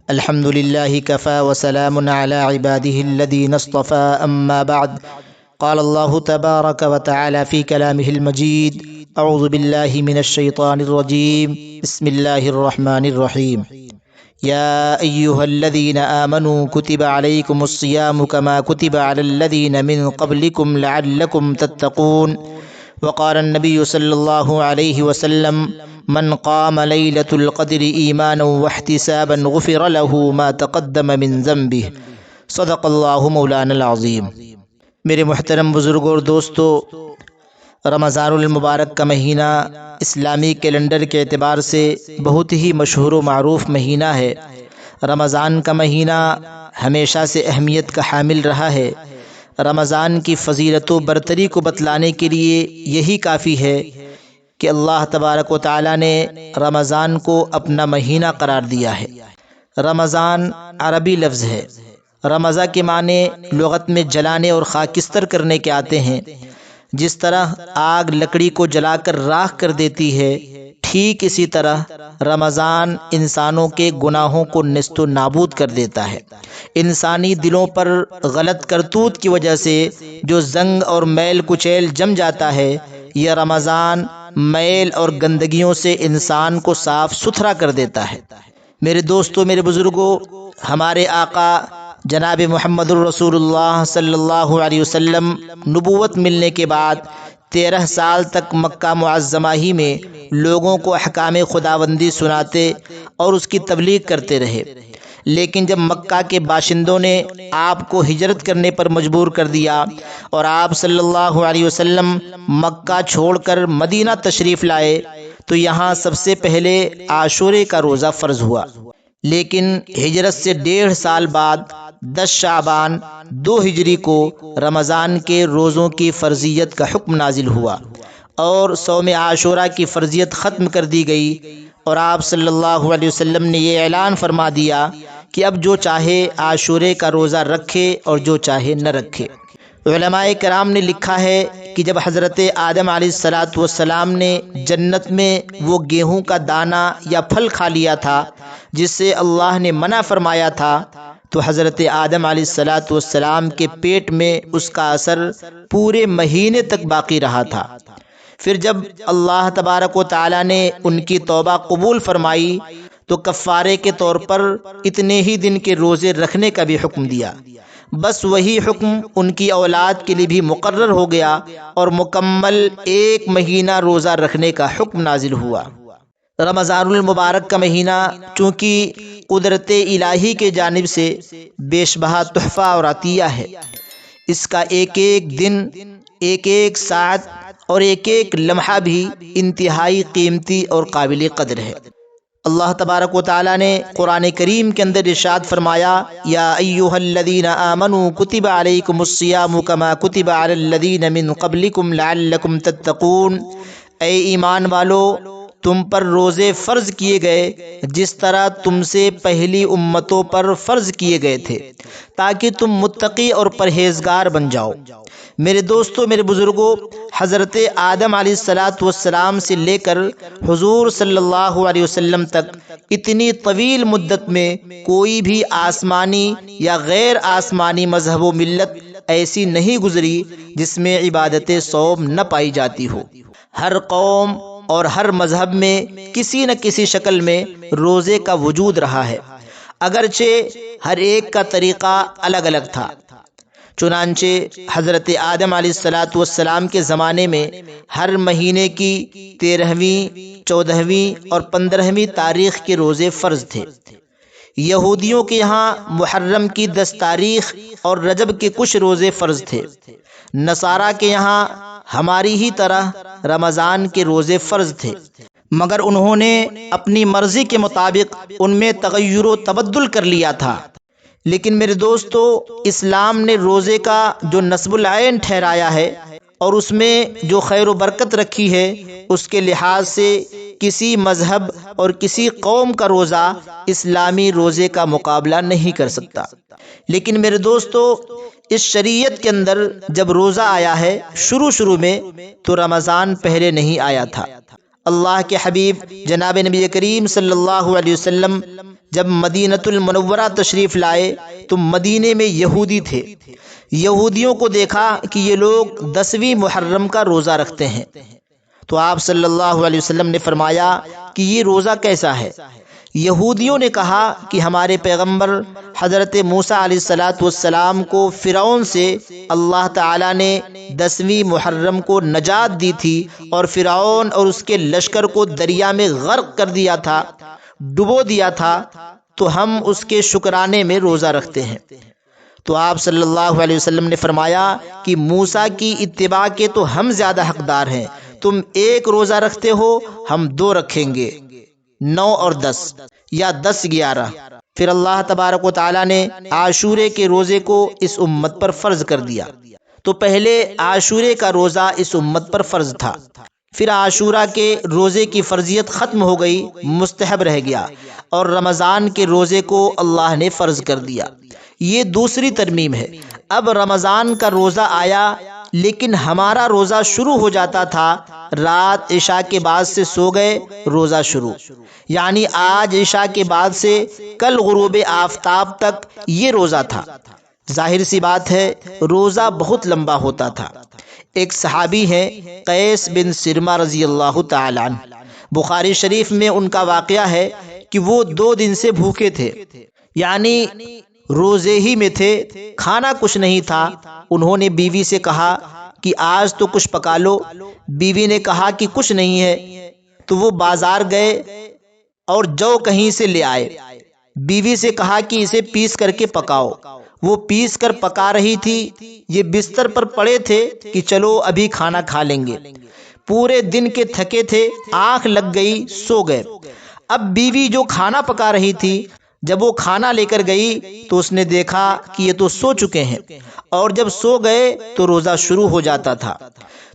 الحمد لله كفى وسلام على عباده الذين اصطفى أما بعد. قال الله تبارك وتعالى في كلامه المجيد: أعوذ بالله من الشيطان الرجيم. بسم الله الرحمن الرحيم. يا أيها الذين آمنوا كتب عليكم الصيام كما كتب على الذين من قبلكم لعلكم تتقون. وقال النبي صلى الله عليه وسلم: من قام ليلة القدر إيمانا واحتسابا غفر له ما تقدم من ذنبه. صدق اللہ مولانا العظیم. میرے محترم بزرگوں اور دوستو، رمضان المبارک کا مہینہ اسلامی کیلنڈر کے اعتبار سے بہت ہی مشہور و معروف مہینہ ہے. رمضان کا مہینہ ہمیشہ سے اہمیت کا حامل رہا ہے. رمضان کی فضیلت و برتری کو بتلانے کے لیے یہی کافی ہے کہ اللہ تبارک و تعالی نے رمضان کو اپنا مہینہ قرار دیا ہے. رمضان عربی لفظ ہے. رمضہ کے معنی لغت میں جلانے اور خاکستر کرنے کے آتے ہیں. جس طرح آگ لکڑی کو جلا کر راکھ کر دیتی ہے، ٹھیک اسی طرح رمضان انسانوں کے گناہوں کو نیست و نابود کر دیتا ہے. انسانی دلوں پر غلط کرتوت کی وجہ سے جو زنگ اور میل کچیل جم جاتا ہے، یہ رمضان میل اور گندگیوں سے انسان کو صاف ستھرا کر دیتا ہے. میرے دوستو، میرے بزرگوں، ہمارے آقا جناب محمد الرسول اللہ صلی اللہ علیہ وسلم نبوت ملنے کے بعد 13 سال تک مکہ معظمہ ہی میں لوگوں کو احکام خداوندی سناتے اور اس کی تبلیغ کرتے رہے. لیکن جب مکہ کے باشندوں نے آپ کو ہجرت کرنے پر مجبور کر دیا اور آپ صلی اللہ علیہ وسلم مکہ چھوڑ کر مدینہ تشریف لائے، تو یہاں سب سے پہلے عاشورے کا روزہ فرض ہوا. لیکن ہجرت سے 1.5 سال بعد 10 شعبان 2 ہجری کو رمضان کے روزوں کی فرضیت کا حکم نازل ہوا اور صوم عاشورہ کی فرضیت ختم کر دی گئی، اور آپ صلی اللہ علیہ وسلم نے یہ اعلان فرما دیا کہ اب جو چاہے عاشورے کا روزہ رکھے اور جو چاہے نہ رکھے. علماء کرام نے لکھا ہے کہ جب حضرت آدم علیہ السلام نے جنت میں وہ گیہوں کا دانہ یا پھل کھا لیا تھا جس سے اللہ نے منع فرمایا تھا، تو حضرت آدم علیہ السلام کے پیٹ میں اس کا اثر پورے مہینے تک باقی رہا تھا. پھر جب اللہ تبارک و تعالی نے ان کی توبہ قبول فرمائی تو کفارے کے طور پر اتنے ہی دن کے روزے رکھنے کا بھی حکم دیا. بس وہی حکم ان کی اولاد کے لیے بھی مقرر ہو گیا اور مکمل 1 مہینہ روزہ رکھنے کا حکم نازل ہوا. رمضان المبارک کا مہینہ چونکہ قدرت الہی کے جانب سے بیش بہا تحفہ اور عطیہ ہے. اس کا ایک ایک دن، ایک ایک ساعت اور ایک ایک لمحہ بھی انتہائی قیمتی اور قابل قدر ہے. اللہ تبارک و تعالی نے قرآن کریم کے اندر ارشاد فرمایا: یا ایھا الذین آمنوا کتب علیکم الصیام کما کتب علی الذین من قبلکم لعلکم تتقون. اے ایمان والو، تم پر روزے فرض کیے گئے جس طرح تم سے پہلی امتوں پر فرض کیے گئے تھے، تاکہ تم متقی اور پرہیزگار بن جاؤ. میرے دوستو، میرے بزرگوں، حضرت آدم علیہ السلام سے لے کر حضور صلی اللہ علیہ وسلم تک اتنی طویل مدت میں کوئی بھی آسمانی یا غیر آسمانی مذہب و ملت ایسی نہیں گزری جس میں عبادت صوم نہ پائی جاتی ہو. ہر قوم اور ہر مذہب میں کسی نہ کسی شکل میں روزے کا وجود رہا ہے، اگرچہ ہر ایک کا طریقہ الگ الگ تھا. چنانچہ حضرت آدم علیہ السلام کے زمانے میں ہر مہینے کی 13ویں، 14ویں اور 15ویں تاریخ کے روزے فرض تھے. یہودیوں کے یہاں محرم کی 10 تاریخ اور رجب کے کچھ روزے فرض تھے. نصارہ کے یہاں ہماری ہی طرح رمضان کے روزے فرض تھے، مگر انہوں نے اپنی مرضی کے مطابق ان میں تغیر و تبدل کر لیا تھا. لیکن میرے دوستو، اسلام نے روزے کا جو نصب العین ٹھہرایا ہے اور اس میں جو خیر و برکت رکھی ہے، اس کے لحاظ سے کسی مذہب اور کسی قوم کا روزہ اسلامی روزے کا مقابلہ نہیں کر سکتا. لیکن میرے دوستو، اس شریعت کے اندر جب روزہ آیا ہے شروع میں تو رمضان پہلے نہیں آیا تھا. اللہ کے حبیب جناب نبی کریم صلی اللہ علیہ وسلم جب مدینۃ المنورہ تشریف لائے تو مدینے میں یہودی تھے۔ یہودیوں کو دیکھا کہ یہ لوگ 10ویں محرم کا روزہ رکھتے ہیں، تو آپ صلی اللہ علیہ وسلم نے فرمایا کہ یہ روزہ کیسا ہے؟ یہودیوں نے کہا کہ ہمارے پیغمبر حضرت موسیٰ علیہ السلام کو فرعون سے اللہ تعالیٰ نے 10ویں محرم کو نجات دی تھی اور فرعون اور اس کے لشکر کو دریا میں غرق کر دیا تھا، ڈبو دیا تھا، تو ہم اس کے شکرانے میں روزہ رکھتے ہیں۔ تو آپ صلی اللہ علیہ وسلم نے فرمایا کہ موسیٰ کی اتباع کے تو ہم زیادہ حقدار ہیں، تم 1 روزہ رکھتے ہو، ہم 2 رکھیں گے، 9 اور 10 یا 10 11۔ پھر اللہ تبارک و تعالیٰ نے عاشورے کے روزے کو اس امت پر فرض کر دیا۔ تو پہلے عاشورے کا روزہ اس امت پر فرض تھا، پھر عاشورہ کے روزے کی فرضیت ختم ہو گئی، مستحب رہ گیا، اور رمضان کے روزے کو اللہ نے فرض کر دیا۔ یہ دوسری ترمیم ہے۔ اب رمضان کا روزہ آیا، لیکن ہمارا روزہ شروع ہو جاتا تھا رات عشاء کے بعد سے، سو گئے، روزہ شروع، یعنی آج عشاء کے بعد سے کل غروب آفتاب تک یہ روزہ تھا۔ ظاہر سی بات ہے روزہ بہت لمبا ہوتا تھا۔ ایک صحابی ہیں قیس بن سرمہ رضی اللہ تعالی عنہ، بخاری شریف میں ان کا واقعہ ہے کہ وہ 2 دن سے بھوکے تھے، یعنی روزے ہی میں تھے، کھانا کچھ نہیں تھا۔ انہوں نے بیوی سے کہا کہ آج تو کچھ پکا لو۔ بیوی نے کہا کہ کچھ نہیں ہے، تو وہ بازار گئے اور جو کہیں سے لے آئے۔ بیوی سے کہا کہ اسے پیس کر کے پکاؤ۔ وہ پیس کر پکا رہی تھی، یہ بستر پر پڑے تھے کہ چلو ابھی کھانا کھا لیں گے۔ پورے دن کے تھکے تھے، آنکھ لگ گئی، سو گئے۔ اب بیوی جو کھانا پکا رہی تھی، جب وہ کھانا لے کر گئی تو اس نے دیکھا کہ یہ تو سو چکے ہیں، اور جب سو گئے تو روزہ شروع ہو جاتا تھا۔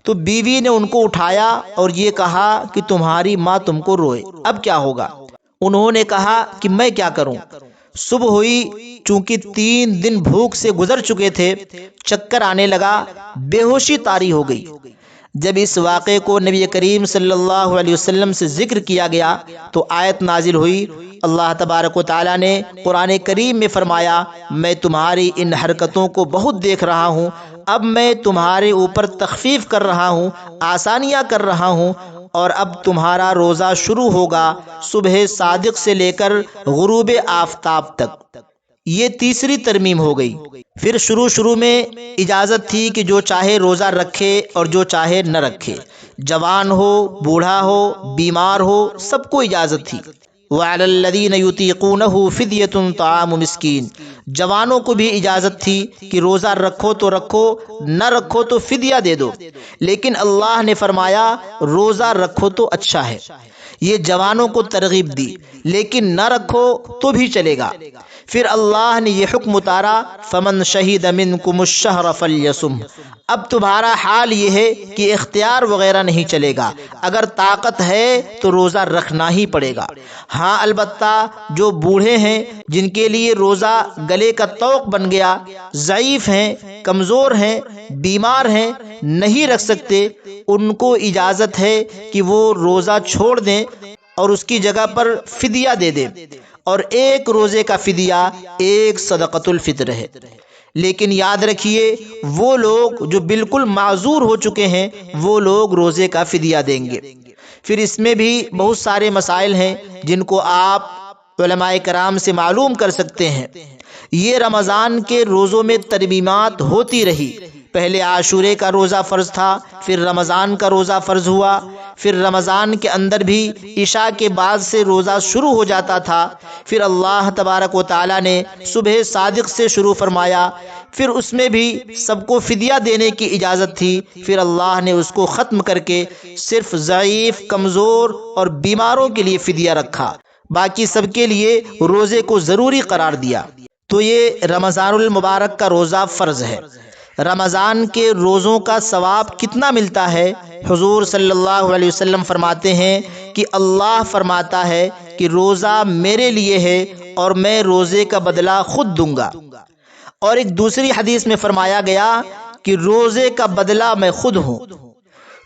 تو بیوی نے ان کو اٹھایا اور یہ کہا کہ تمہاری ماں تم کو روئے، اب کیا ہوگا؟ انہوں نے کہا کہ میں کیا کروں؟ صبح ہوئی، چونکہ 3 دن بھوک سے گزر چکے تھے، چکر آنے لگا، بے ہوشی طاری ہو گئی۔ جب اس واقعے کو نبی کریم صلی اللہ علیہ وسلم سے ذکر کیا گیا تو آیت نازل ہوئی۔ اللہ تبارک و تعالیٰ نے قرآن کریم میں فرمایا، میں تمہاری ان حرکتوں کو بہت دیکھ رہا ہوں، اب میں تمہارے اوپر تخفیف کر رہا ہوں، آسانیاں کر رہا ہوں، اور اب تمہارا روزہ شروع ہوگا صبح صادق سے لے کر غروب آفتاب تک۔ یہ تیسری ترمیم ہو گئی۔ پھر شروع میں اجازت تھی کہ جو چاہے روزہ رکھے اور جو چاہے نہ رکھے، جوان ہو، بوڑھا ہو، بیمار ہو، سب کو اجازت تھی۔ وَعَلَى الَّذِينَ يُطِيقُونَهُ فِدْيَةٌ طَعَامُ مِسْكِينٍ، جوانوں کو بھی اجازت تھی کہ روزہ رکھو تو رکھو، نہ رکھو تو فدیہ دے دو، لیکن اللہ نے فرمایا روزہ رکھو تو اچھا ہے۔ یہ جوانوں کو ترغیب دی، لیکن نہ رکھو تو بھی چلے گا۔ پھر اللہ نے یہ حکم اتارا، فَمَنْ شَهِدَ مِنْكُمُ الشَّهْرَ فَلْيَصُمْهُ، اب تمہارا حال یہ ہے کہ اختیار وغیرہ نہیں چلے گا، اگر طاقت ہے تو روزہ رکھنا ہی پڑے گا۔ ہاں البتہ جو بوڑھے ہیں، جن کے لیے روزہ گلے کا طوق بن گیا، ضعیف ہیں، کمزور ہیں، بیمار ہیں، نہیں رکھ سکتے، ان کو اجازت ہے کہ وہ روزہ چھوڑ دیں اور اس کی جگہ پر فدیہ دے دیں، اور 1 روزے کا فدیہ 1 صدقۃ الفطر ہے۔ لیکن یاد رکھیے وہ لوگ جو بالکل معذور ہو چکے ہیں، وہ لوگ روزے کا فدیہ دیں گے۔ پھر اس میں بھی بہت سارے مسائل ہیں جن کو آپ علماء کرام سے معلوم کر سکتے ہیں۔ یہ رمضان کے روزوں میں ترمیمات ہوتی رہی۔ پہلے عاشورے کا روزہ فرض تھا، پھر رمضان کا روزہ فرض ہوا، پھر رمضان کے اندر بھی عشاء کے بعد سے روزہ شروع ہو جاتا تھا، پھر اللہ تبارک و تعالیٰ نے صبح صادق سے شروع فرمایا، پھر اس میں بھی سب کو فدیہ دینے کی اجازت تھی، پھر اللہ نے اس کو ختم کر کے صرف ضعیف، کمزور اور بیماروں کے لیے فدیہ رکھا، باقی سب کے لیے روزے کو ضروری قرار دیا۔ تو یہ رمضان المبارک کا روزہ فرض ہے۔ رمضان کے روزوں کا ثواب کتنا ملتا ہے؟ حضور صلی اللہ علیہ وسلم فرماتے ہیں کہ اللہ فرماتا ہے کہ روزہ میرے لیے ہے اور میں روزے کا بدلہ خود دوں گا، اور ایک دوسری حدیث میں فرمایا گیا کہ روزے کا بدلہ میں خود ہوں۔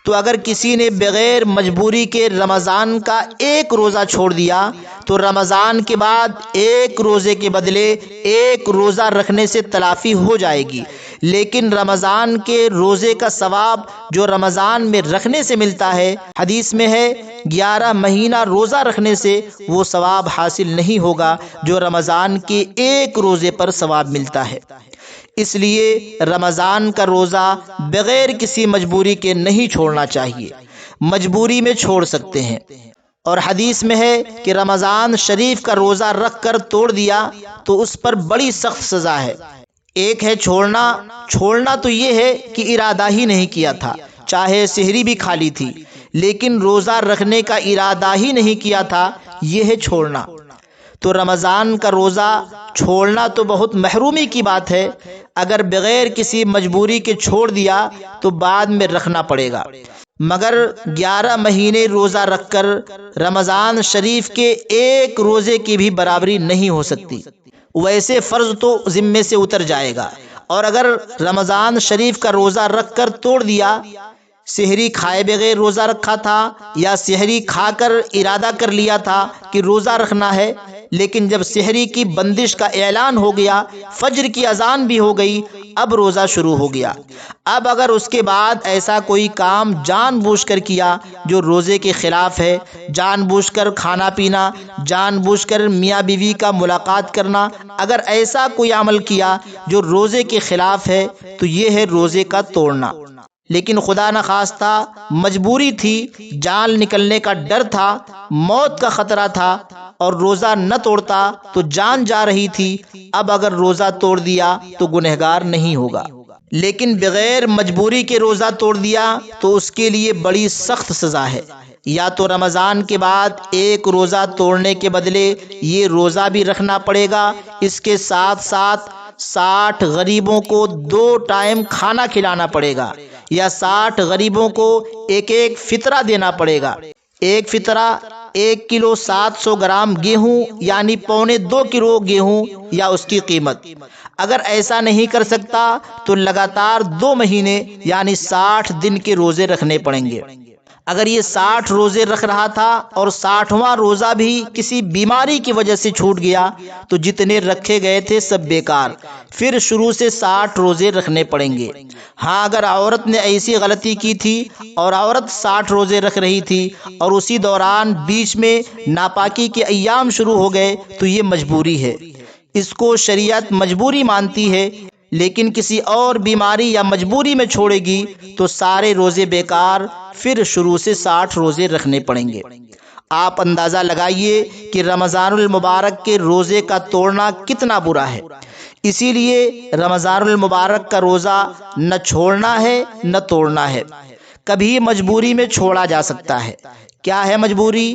تو اگر کسی نے بغیر مجبوری کے رمضان کا ایک روزہ چھوڑ دیا تو رمضان کے بعد ایک روزے کے بدلے ایک روزہ رکھنے سے تلافی ہو جائے گی، لیکن رمضان کے روزے کا ثواب جو رمضان میں رکھنے سے ملتا ہے، حدیث میں ہے 11 مہینہ روزہ رکھنے سے وہ ثواب حاصل نہیں ہوگا جو رمضان کے ایک روزے پر ثواب ملتا ہے۔ اس لیے رمضان کا روزہ بغیر کسی مجبوری کے نہیں چھوڑنا چاہیے، مجبوری میں چھوڑ سکتے ہیں۔ اور حدیث میں ہے کہ رمضان شریف کا روزہ رکھ کر توڑ دیا تو اس پر بڑی سخت سزا ہے۔ ایک ہے چھوڑنا تو یہ ہے کہ ارادہ ہی نہیں کیا تھا، چاہے سحری بھی کھا لی تھی، لیکن روزہ رکھنے کا ارادہ ہی نہیں کیا تھا، یہ ہے چھوڑنا۔ تو رمضان کا روزہ چھوڑنا تو بہت محرومی کی بات ہے، اگر بغیر کسی مجبوری کے چھوڑ دیا تو بعد میں رکھنا پڑے گا، مگر 11 مہینے روزہ رکھ کر رمضان شریف کے ایک روزے کی بھی برابری نہیں ہو سکتی، ویسے فرض تو ذمے سے اتر جائے گا۔ اور اگر رمضان شریف کا روزہ رکھ کر توڑ دیا، سحری کھائے بغیر روزہ رکھا تھا یا سحری کھا کر ارادہ کر لیا تھا کہ روزہ رکھنا ہے، لیکن جب سحری کی بندش کا اعلان ہو گیا، فجر کی اذان بھی ہو گئی، اب روزہ شروع ہو گیا، اب اگر اس کے بعد ایسا کوئی کام جان بوجھ کر کیا جو روزے کے خلاف ہے، جان بوجھ کر کھانا پینا، جان بوجھ کر میاں بیوی کا ملاقات کرنا، اگر ایسا کوئی عمل کیا جو روزے کے خلاف ہے تو یہ ہے روزے کا توڑنا۔ لیکن خدا نخواستہ مجبوری تھی، جان نکلنے کا ڈر تھا، موت کا خطرہ تھا اور روزہ نہ توڑتا تو جان جا رہی تھی، اب اگر روزہ توڑ دیا تو گنہگار نہیں ہوگا، لیکن بغیر مجبوری کے روزہ توڑ دیا تو اس کے لیے بڑی سخت سزا ہے۔ یا تو رمضان کے بعد ایک روزہ توڑنے کے بدلے یہ روزہ بھی رکھنا پڑے گا، اس کے ساتھ ساتھ 60 غریبوں کو 2 ٹائم کھانا کھلانا پڑے گا، یا 60 غریبوں کو ایک ایک فطرہ دینا پڑے گا۔ ایک فطرہ 1 کلو 700 گرام گیہوں یعنی 2.25 کلو گیہوں یا اس کی قیمت۔ اگر ایسا نہیں کر سکتا تو لگاتار 2 مہینے یعنی 60 دن کے روزے رکھنے پڑیں گے۔ اگر یہ 60 روزے رکھ رہا تھا اور 60واں روزہ بھی کسی بیماری کی وجہ سے چھوٹ گیا تو جتنے رکھے گئے تھے سب بیکار، پھر شروع سے 60 روزے رکھنے پڑیں گے۔ ہاں اگر عورت نے ایسی غلطی کی تھی اور عورت 60 روزے رکھ رہی تھی اور اسی دوران بیچ میں ناپاکی کے ایام شروع ہو گئے تو یہ مجبوری ہے، اس کو شریعت مجبوری مانتی ہے، لیکن کسی اور بیماری یا مجبوری میں چھوڑے گی تو سارے روزے بیکار، پھر شروع سے 60 روزے رکھنے پڑیں گے۔ آپ اندازہ لگائیے کہ رمضان المبارک کے روزے کا توڑنا کتنا برا ہے۔ اسی لیے رمضان المبارک کا روزہ نہ چھوڑنا ہے نہ توڑنا ہے، کبھی مجبوری میں چھوڑا جا سکتا ہے۔ کیا ہے مجبوری؟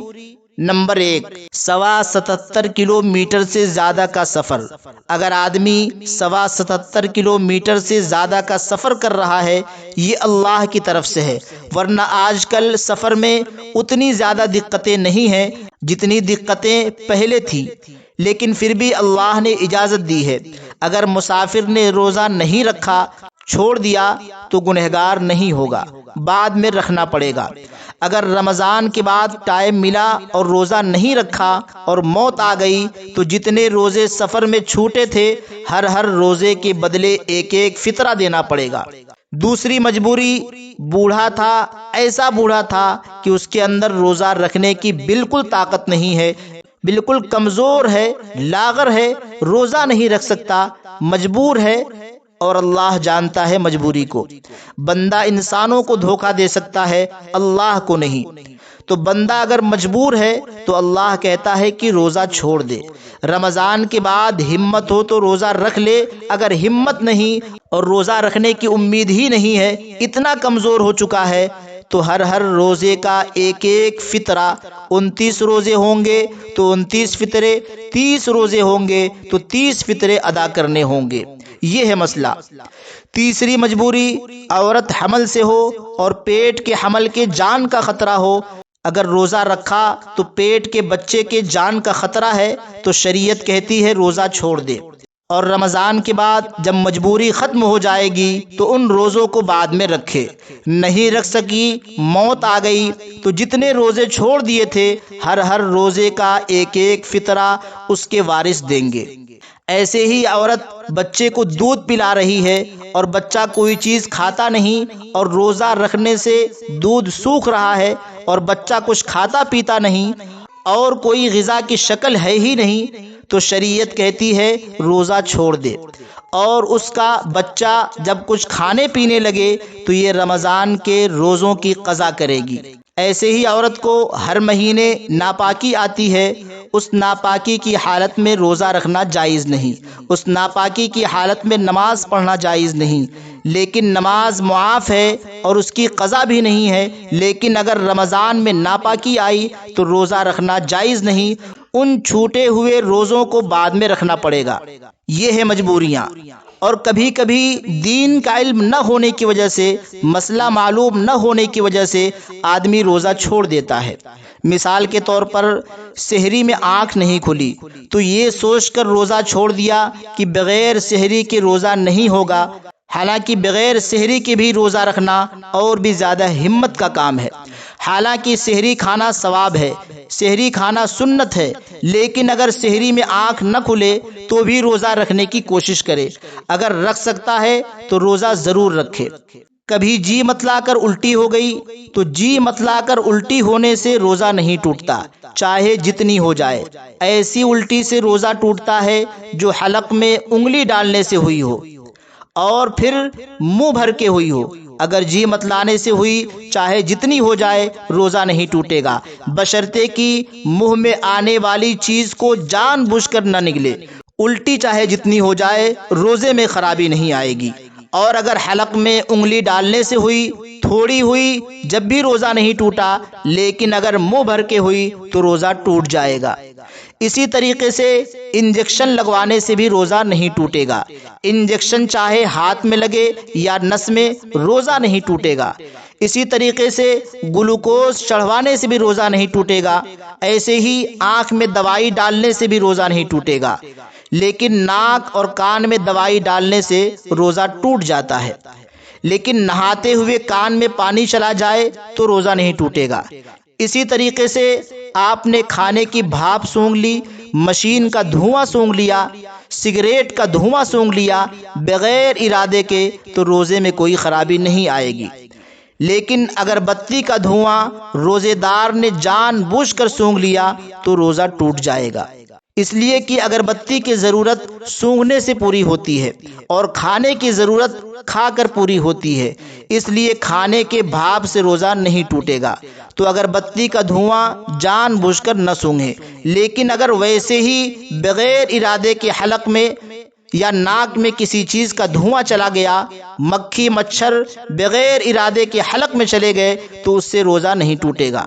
نمبر 1، 77 کلومیٹر سے زیادہ کا سفر۔ اگر آدمی 77 کلومیٹر سے زیادہ کا سفر کر رہا ہے، یہ اللہ کی طرف سے ہے، ورنہ آج کل سفر میں اتنی زیادہ دقتیں نہیں ہیں جتنی دقتیں پہلے تھی، لیکن پھر بھی اللہ نے اجازت دی ہے۔ اگر مسافر نے روزہ نہیں رکھا، چھوڑ دیا تو گنہگار نہیں ہوگا، بعد میں رکھنا پڑے گا۔ اگر رمضان کے بعد ٹائم ملا اور روزہ نہیں رکھا اور موت آ گئی تو جتنے روزے سفر میں چھوٹے تھے ہر روزے کے بدلے ایک ایک فطرہ دینا پڑے گا۔ دوسری مجبوری، بوڑھا تھا، ایسا بوڑھا تھا کہ اس کے اندر روزہ رکھنے کی بالکل طاقت نہیں ہے، بالکل کمزور ہے، لاغر ہے، روزہ نہیں رکھ سکتا، مجبور ہے، اور اللہ جانتا ہے مجبوری کو۔ بندہ انسانوں کو دھوکہ دے سکتا ہے، اللہ کو نہیں۔ تو بندہ اگر مجبور ہے تو اللہ کہتا ہے کہ روزہ چھوڑ دے، رمضان کے بعد ہمت ہو تو روزہ رکھ لے، اگر ہمت نہیں اور روزہ رکھنے کی امید ہی نہیں ہے، اتنا کمزور ہو چکا ہے تو ہر روزے کا ایک ایک فطرہ، 29 روزے ہوں گے تو 29 فطرے، 30 روزے ہوں گے تو 30 فطرے ادا کرنے ہوں گے۔ یہ ہے مسئلہ۔ تیسری مجبوری، عورت حمل سے ہو اور پیٹ کے حمل کے جان کا خطرہ ہو، اگر روزہ رکھا تو پیٹ کے بچے کے جان کا خطرہ ہے تو شریعت کہتی ہے روزہ چھوڑ دے۔ اور رمضان کے بعد جب مجبوری ختم ہو جائے گی تو ان روزوں کو بعد میں رکھے۔ نہیں رکھ سکی، موت آ گئی، تو جتنے روزے چھوڑ دیے تھے ہر روزے کا ایک ایک فطرہ اس کے وارث دیں گے۔ ایسے ہی عورت بچے کو دودھ پلا رہی ہے اور بچہ کوئی چیز کھاتا نہیں اور روزہ رکھنے سے دودھ سوکھ رہا ہے اور بچہ کچھ کھاتا پیتا نہیں اور کوئی غذا کی شکل ہے ہی نہیں، تو شریعت کہتی ہے روزہ چھوڑ دے، اور اس کا بچہ جب کچھ کھانے پینے لگے تو یہ رمضان کے روزوں کی قضا کرے گی۔ ایسے ہی عورت کو ہر مہینے ناپاکی آتی ہے، اس ناپاکی کی حالت میں روزہ رکھنا جائز نہیں، اس ناپاکی کی حالت میں نماز پڑھنا جائز نہیں، لیکن نماز معاف ہے اور اس کی قضا بھی نہیں ہے، لیکن اگر رمضان میں ناپاکی آئی تو روزہ رکھنا جائز نہیں، ان چھوٹے ہوئے روزوں کو بعد میں رکھنا پڑے گا۔ یہ ہے مجبوریاں۔ اور کبھی کبھی دین کا علم نہ ہونے کی وجہ سے، مسئلہ معلوم نہ ہونے کی وجہ سے آدمی روزہ چھوڑ دیتا ہے۔ مثال کے طور پر سحری میں آنکھ نہیں کھلی تو یہ سوچ کر روزہ چھوڑ دیا کہ بغیر سحری کے روزہ نہیں ہوگا، حالانکہ بغیر سحری کے بھی روزہ رکھنا اور بھی زیادہ ہمت کا کام ہے۔ حالانکہ سحری کھانا ثواب ہے، سحری کھانا سنت ہے، لیکن اگر سحری میں آنکھ نہ کھلے تو بھی روزہ رکھنے کی کوشش کرے۔ اگر رکھ سکتا ہے تو روزہ ضرور رکھے۔ کبھی جی متلا کر الٹی ہو گئی تو جی متلا کر الٹی ہونے سے روزہ نہیں ٹوٹتا، چاہے جتنی ہو جائے۔ ایسی الٹی سے روزہ ٹوٹتا ہے جو حلق میں انگلی ڈالنے سے ہوئی ہو اور پھر منہ بھر کے ہوئی ہو۔ اگر جی متلانے سے ہوئی، چاہے جتنی ہو جائے، روزہ نہیں ٹوٹے گا، بشرطے کہ منہ میں آنے والی چیز کو جان بوجھ کر نہ نگلے۔ الٹی چاہے جتنی ہو جائے، روزے میں خرابی نہیں آئے گی۔ اور اگر حلق میں انگلی ڈالنے سے ہوئی، تھوڑی ہوئی، جب بھی روزہ نہیں ٹوٹا، لیکن اگر منہ بھر کے ہوئی تو روزہ ٹوٹ جائے گا۔ اسی طریقے سے انجیکشن لگوانے سے بھی روزہ نہیں ٹوٹے گا۔ انجیکشن چاہے ہاتھ میں لگے یا نس میں، روزہ نہیں ٹوٹے گا۔ اسی طریقے سے گلوکوز چڑھوانے سے بھی روزہ نہیں ٹوٹے گا۔ ایسے ہی آنکھ میں دوائی ڈالنے سے بھی روزہ نہیں ٹوٹے گا، لیکن ناک اور کان میں دوائی ڈالنے سے روزہ ٹوٹ جاتا ہے۔ لیکن نہاتے ہوئے کان میں پانی چلا جائے تو روزہ نہیں ٹوٹے گا۔ اسی طریقے سے آپ نے کھانے کی بھاپ سونگھ لی، مشین کا دھواں سونگھ لیا، سگریٹ کا دھواں سونگھ لیا بغیر ارادے کے، تو روزے میں کوئی خرابی نہیں آئے گی۔ لیکن اگر بتی کا دھواں روزے دار نے جان بوجھ کر سونگھ لیا تو روزہ ٹوٹ جائے گا، اس لیے کہ اگربتی کی ضرورت سونگھنے سے پوری ہوتی ہے اور کھانے کی ضرورت کھا کر پوری ہوتی ہے، اس لیے کھانے کے بھاپ سے روزہ نہیں ٹوٹے گا۔ تو اگربتی کا دھواں جان بوجھ کر نہ سونگھے، لیکن اگر ویسے ہی بغیر ارادے کے حلق میں یا ناک میں کسی چیز کا دھواں چلا گیا، مکھی مچھر بغیر ارادے کے حلق میں چلے گئے، تو اس سے روزہ نہیں ٹوٹے گا۔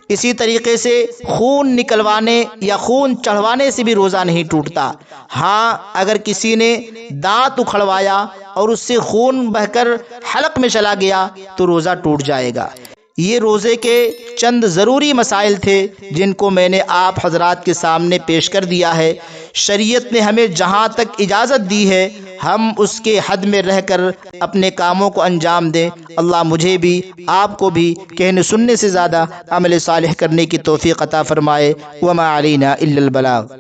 اسی طریقے سے خون نکلوانے یا خون چڑھوانے سے بھی روزہ نہیں ٹوٹتا۔ ہاں، اگر کسی نے دانت اکھڑوایا اور اس سے خون بہہ کر حلق میں چلا گیا تو روزہ ٹوٹ جائے گا۔ یہ روزے کے چند ضروری مسائل تھے جن کو میں نے آپ حضرات کے سامنے پیش کر دیا ہے۔ شریعت نے ہمیں جہاں تک اجازت دی ہے ہم اس کے حد میں رہ کر اپنے کاموں کو انجام دیں۔ اللہ مجھے بھی آپ کو بھی کہنے سننے سے زیادہ عمل صالح کرنے کی توفیق عطا فرمائے۔ وما علینا الا البلاغ۔